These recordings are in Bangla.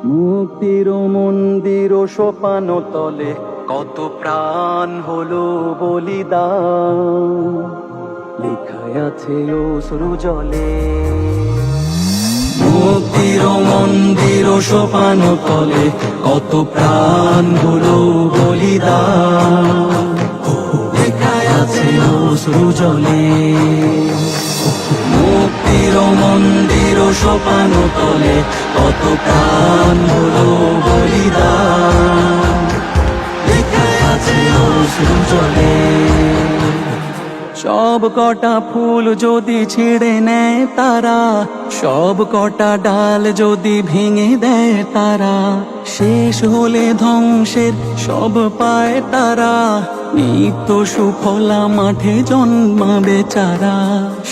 মুক্তির মন্দির ও সোপান তলে কত প্রাণ হলো বলিদান, লেখায় আছে অশ্রু জলে। মুক্তির মন্দির ও সোপান তলে কত প্রাণ হলো বলিদান, লেখায় আছে অশ্রু জলে। মুক্তির মন্দির ও সোপান তলে কত প্রাণ হলো বলিদান, লেখায় আছে অশ্রু জলে। সব কটা ফুল যদি ছিঁড়ে নেয় তারা, সব কটা ডাল যদি ভেঙে দেয় তারা, শেষ হলে ধ্বংসের সব পায় তারা। নিত্য সুফলা মাঠে জন্মাবে চারা,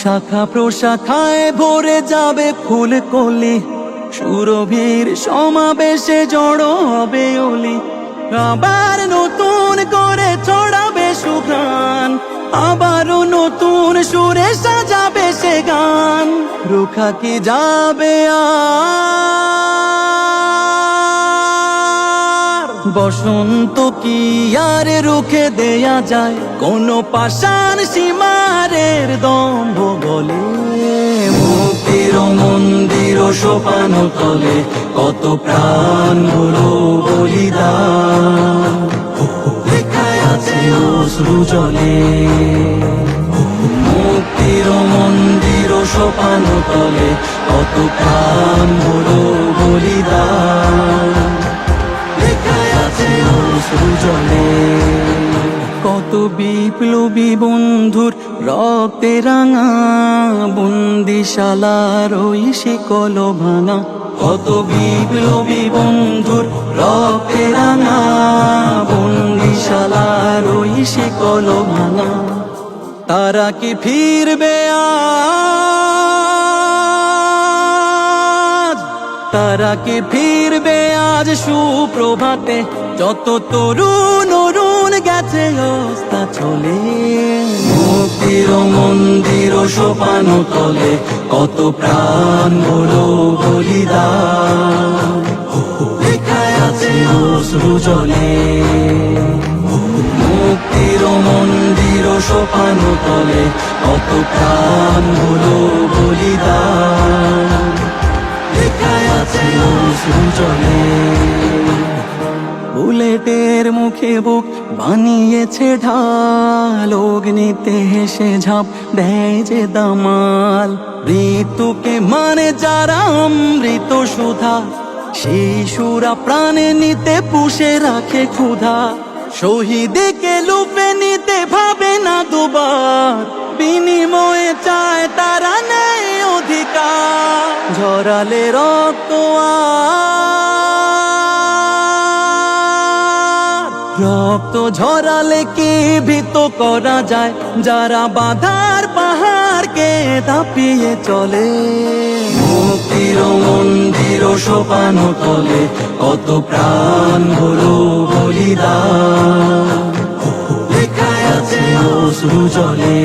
শাখা প্রশাখায় ভরে যাবে ফুল কলি, সুরভির সমাবেশে জড়ো হবে অলি। আবার নতুন করে ছড়াবে সুঘ্রাণ, আবারও নতুন সুরে সাজাবে সে গান। রুখা কি যাবে আর বসন্ত কি আর রুখে দেয়া যায়, কোন পাষাণ সীমারের দম্ভ বলে। মুক্তির মন্দির ও সোপান তলে কত প্রাণ হলো বলিদান, লেখায় আছে অশ্রু জলে। মুক্তির মন্দির ও সোপান তলে কত প্রাণ হলো বলিদান, লেখায় আছে অশ্রু জলে। কত বিপ্লবী বন্ধুর রক্তে রাঙা, বন্দিশালার ওই শিকল ভাঙা। কত বিপ্লবী বন্ধুর রক্তে রাঙা, বন্দিশালার ওই শিকল ভাঙা। তারা কি ফিরবে আজ, তারা কি ফিরবে আজ সুপ্রভাতে? যত তরুণ অরুণ গেছে অস্তা চলে। মুক্তির মন্দির ও সোপান তলে কত প্রাণ হলো বলিদান, লেখায় আছে অশ্রু জলে। মুক্তির মন্দির ও সোপান তলে কত প্রাণ হলো বলিদান, লেখায় আছে অশ্রু জলে। বুলেটের মুখে বুক বানিয়েছে ঢাল, অগ্নিতে হেসে ঝাঁপ দেয় যে দামাল। ঋতুকে মানে যারা অমৃত সুধা, সেই সুরা প্রাণে নিতে পুষে রাখে ক্ষুধা। শহীদকে লুপে নিতে ভাবে না দুবার, বিনিময়ে চায় তারা নেই অধিকার। ঝরালে রক্ত রক্ত ঝরালে কি ভীত করা যায়, যারা বাধার পাহাড়কে দাপিয়ে চলে। মুক্তির মন্দির ও সোপান তলে কত প্রাণ হলো বলিদান, লেখায় আছে অশ্রু জলে।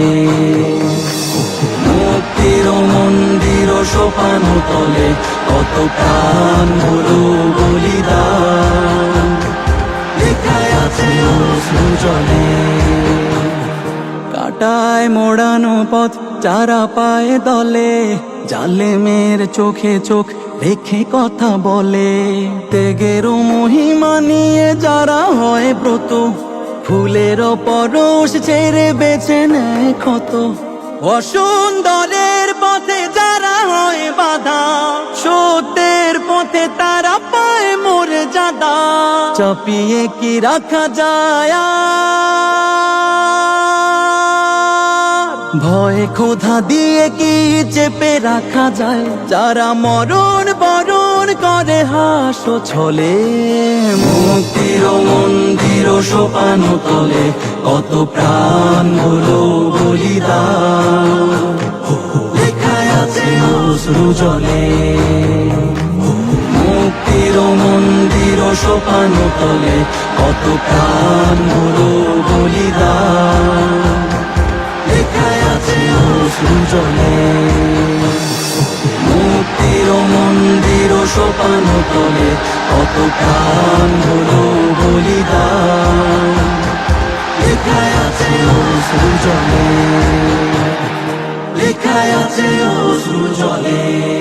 মুক্তির মন্দির ও সোপান তলে কত প্রাণ হলো বলিদান, লেখায় আছে অশ্রু জলে। কাটায় মোড়ানো পথ যারা পায় দলে, জালেমের চোখে চোখ রেখে কথা বলে। ত্যাগের মহিমা নিয়ে যারা হয় ব্রত, ফুলের পরশ ছেড়ে বেছে নেয় ক্ষত। অসুন্দরের পথে যারা হয় বাধা, সত্যের পথে তারা পায় মর্যাদা। চাপিয়ে কি রাখা যায় ভয়, ক্ষুধা দিয়ে কি চেপে রাখা যায়? যারা মরণ বরণ করে হাসো ছলে। মুক্তির মন্দির ও সোপান তলে কত প্রাণ হলো বলিদান, লেখায় আছে অশ্রু জলে। মুক্তির মন্দির ও সোপান তলে কত প্রাণ হলো বলিদান, লেখায় আছে অশ্রু জলে। মুক্তির মন্দির ও পান তলে কত প্রাণ হলো বলিদান, লেখায় আছে অশ্রু জলে, লেখায় আছে অশ্রু জলে।